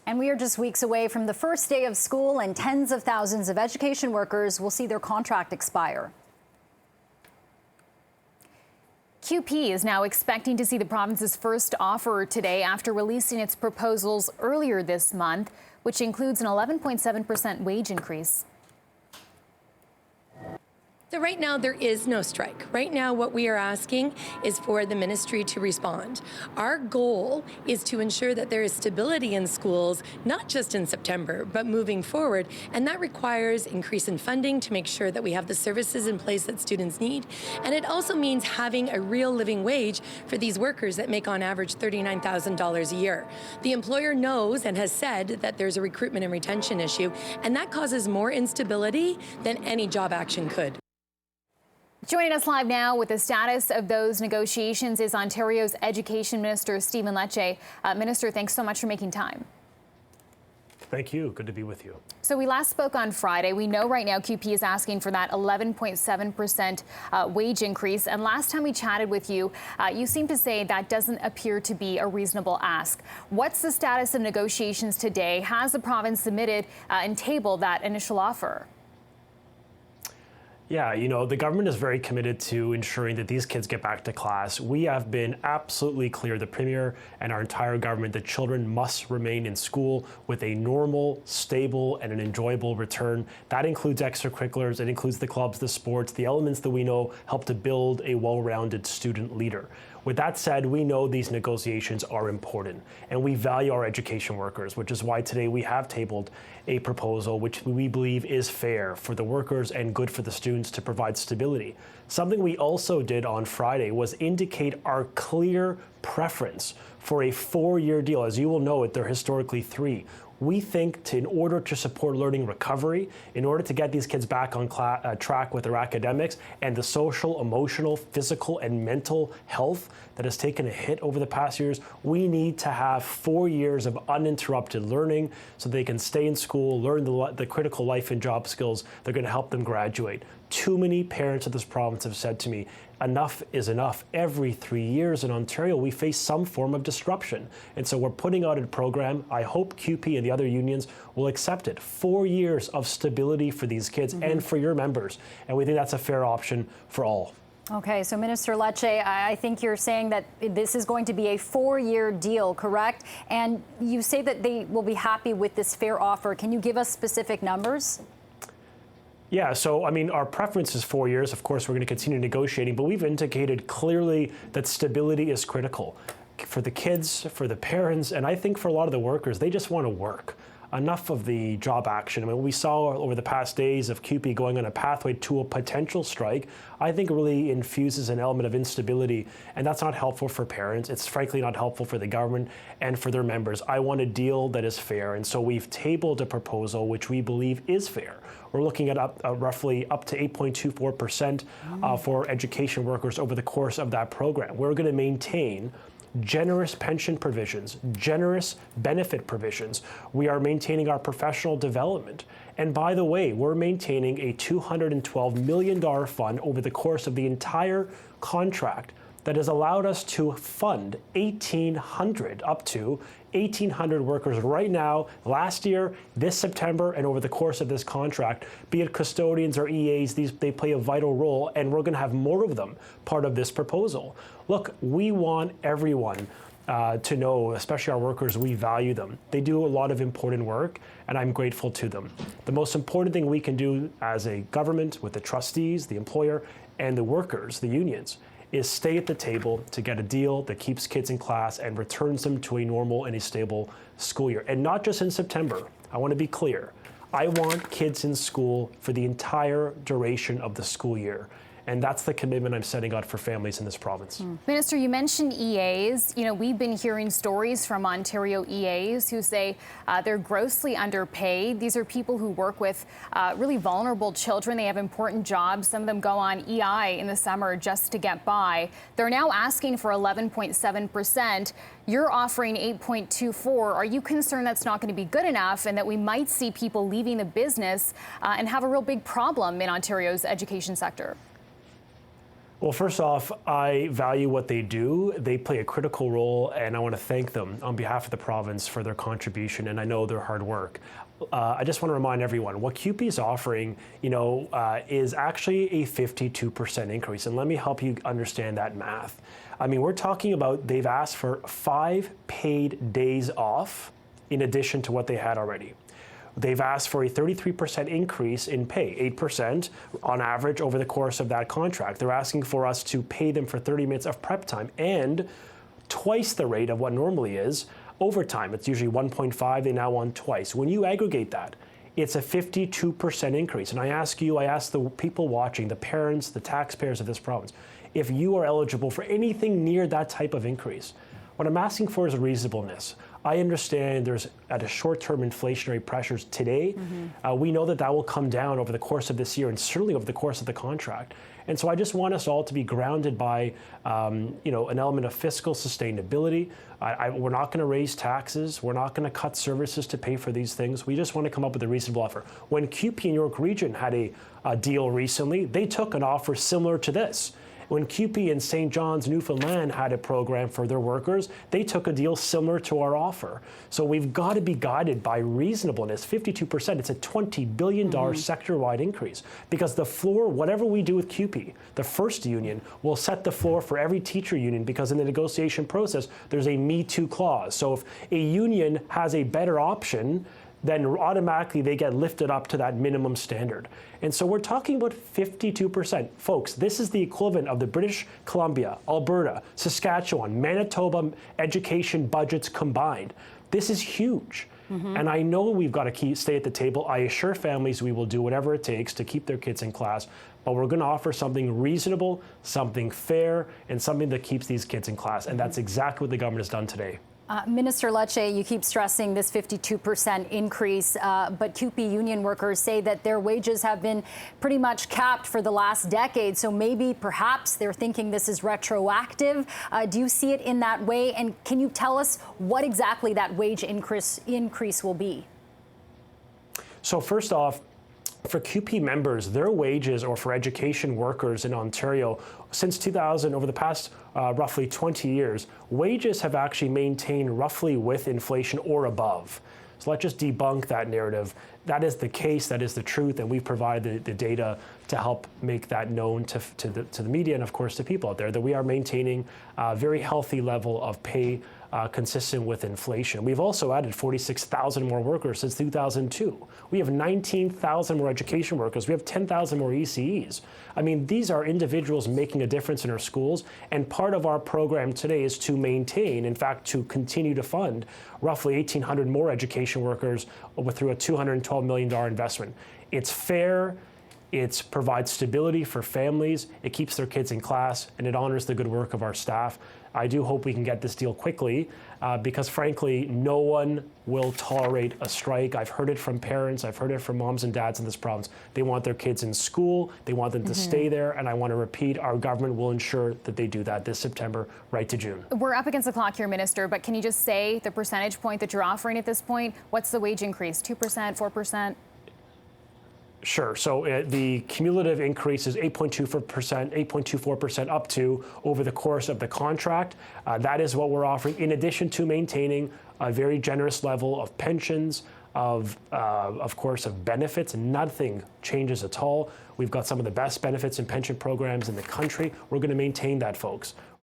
And we are just weeks away from the first day of school, and tens of thousands of education workers will see their contract expire. CUPE is now expecting to see the province's first offer today after releasing its proposals earlier this month, which includes an 11.7% wage increase. So right now, there is no strike. Right now, what we are asking is for the ministry to respond. Our goal is to ensure that there is stability in schools, not just in September, but moving forward. And that requires increase in funding to make sure that we have the services in place that students need. And it also means having a real living wage for these workers that make on average $39,000 a year. The employer knows and has said that there's a recruitment and retention issue, and that causes more instability than any job action could. Joining us live now with the status of those negotiations is Ontario's Education Minister Stephan Lecce. Minister, thanks so much for making time. Thank you. Good to be with you. So we last spoke on Friday. We know right now CUPE is asking for that 11.7% wage increase. And last time we chatted with you, you seemed to say that doesn't appear to be a reasonable ask. What's the status of negotiations today? Has the province submitted and tabled that initial offer? Yeah, the government is very committed to ensuring that these kids get back to class. We have been absolutely clear, the Premier and our entire government, that children must remain in school with a normal, stable, and an enjoyable return. That includes extracurriculars, it includes the clubs, the sports, the elements that we know help to build a well-rounded student leader. With that said, we know these negotiations are important, and we value our education workers, which is why today we have tabled a proposal which we believe is fair for the workers and good for the students to provide stability. Something we also did on Friday was indicate our clear preference for a 4-year deal. As you will know, they're historically 3. We think in order to support learning recovery, in order to get these kids back on track with their academics and the social, emotional, physical, and mental health that has taken a hit over the past years, we need to have 4 years of uninterrupted learning so they can stay in school, learn the critical life and job skills that are going to help them graduate. Too many parents of this province have said to me, enough is enough. Every 3 years in Ontario, we face some form of disruption. And so we're putting out a program. I hope CUPE and the other unions will accept it. 4 years of stability for these kids and for your members. And we think that's a fair option for all. Okay, so Minister Lecce, I think you're saying that this is going to be a 4-year deal, correct? And you say that they will be happy with this fair offer. Can you give us specific numbers? Yeah, so our preference is 4 years. Of course, we're going to continue negotiating, but we've indicated clearly that stability is critical for the kids, for the parents, and I think for a lot of the workers. They just want to work. Enough of the job action. We saw over the past days of CUPE going on a pathway to a potential strike. I think really infuses an element of instability, and that's not helpful for parents. It's frankly not helpful for the government and for their members. I want a deal that is fair, and so we've tabled a proposal which we believe is fair. We're looking at roughly up to 8.24% for education workers over the course of that program. We're going to maintain generous pension provisions, generous benefit provisions. We are maintaining our professional development. And by the way, we're maintaining a $212 million fund over the course of the entire contract that has allowed us to fund up to 1,800 workers right now, last year, this September, and over the course of this contract, be it custodians or EAs, they play a vital role, and we're going to have more of them part of this proposal. Look, we want everyone to know, especially our workers, we value them. They do a lot of important work, and I'm grateful to them. The most important thing we can do as a government with the trustees, the employer, and the workers, the unions, is stay at the table to get a deal that keeps kids in class and returns them to a normal and a stable school year. And not just in September. I want to be clear. I want kids in school for the entire duration of the school year. And that's the commitment I'm setting out for families in this province. Minister, you mentioned EAs. We've been hearing stories from Ontario EAs who say they're grossly underpaid. These are people who work with really vulnerable children. They have important jobs. Some of them go on EI in the summer just to get by. They're now asking for 11.7%. You're offering 8.24%. Are you concerned that's not going to be good enough and that we might see people leaving the business and have a real big problem in Ontario's education sector? Well, first off, I value what they do. They play a critical role, and I want to thank them on behalf of the province for their contribution, and I know their hard work. I just want to remind everyone, what CUPE is offering, is actually a 52% increase, and let me help you understand that math. I mean, we're talking about they've asked for 5 paid days off in addition to what they had already. They've asked for a 33% increase in pay, 8% on average over the course of that contract. They're asking for us to pay them for 30 minutes of prep time and twice the rate of what normally is overtime. It's usually 1.5, they now want twice. When you aggregate that, it's a 52% increase. And I ask the people watching, the parents, the taxpayers of this province, if you are eligible for anything near that type of increase. What I'm asking for is reasonableness. I understand there's at a short-term inflationary pressures today. We know that will come down over the course of this year and certainly over the course of the contract. And so I just want us all to be grounded by, an element of fiscal sustainability. We're not going to raise taxes. We're not going to cut services to pay for these things. We just want to come up with a reasonable offer. When CUPE in York Region had a deal recently, they took an offer similar to this. When CUPE in St. John's, Newfoundland had a program for their workers, they took a deal similar to our offer. So we've got to be guided by reasonableness. 52%, it's a $20 billion sector-wide increase. Because the floor, whatever we do with CUPE, the first union, will set the floor for every teacher union, because in the negotiation process, there's a Me Too clause. So if a union has a better option, then automatically they get lifted up to that minimum standard. And so we're talking about 52%. Folks, this is the equivalent of the British Columbia, Alberta, Saskatchewan, Manitoba education budgets combined. This is huge. And I know we've got to stay at the table. I assure families we will do whatever it takes to keep their kids in class, but we're going to offer something reasonable, something fair, and something that keeps these kids in class. And that's exactly what the government has done today. Minister Lecce, you keep stressing this 52% increase, but CUPE union workers say that their wages have been pretty much capped for the last decade. So maybe, perhaps, they're thinking this is retroactive. Do you see it in that way? And can you tell us what exactly that wage increase will be? So first off, for CUPE members, their wages, or for education workers in Ontario, since 2000, over the past roughly 20 years, wages have actually maintained roughly with inflation or above. So let's just debunk that narrative. That is the case, that is the truth, and we've provided the data to help make that known to the media and, of course, to people out there, that we are maintaining a very healthy level of pay consistent with inflation. We've also added 46,000 more workers since 2002. We have 19,000 more education workers. We have 10,000 more ECEs. I mean, these are individuals making a difference in our schools, and part of our program today is to maintain, in fact, to continue to fund roughly 1,800 more education workers through a $212 million investment. It's fair. It provides stability for families, it keeps their kids in class, and it honors the good work of our staff. I do hope we can get this deal quickly because, frankly, no one will tolerate a strike. I've heard it from parents, I've heard it from moms and dads in this province. They want their kids in school, they want them to stay there, and I want to repeat, our government will ensure that they do that this September, right to June. We're up against the clock here, Minister, but can you just say the percentage point that you're offering at this point? What's the wage increase, 2%, 4%? Sure. So the cumulative increase is 8.24%, 8.24% up to over the course of the contract. That is what we're offering, in addition to maintaining a very generous level of pensions, of course, of benefits. Nothing changes at all. We've got some of the best benefits and pension programs in the country. We're going to maintain that, folks.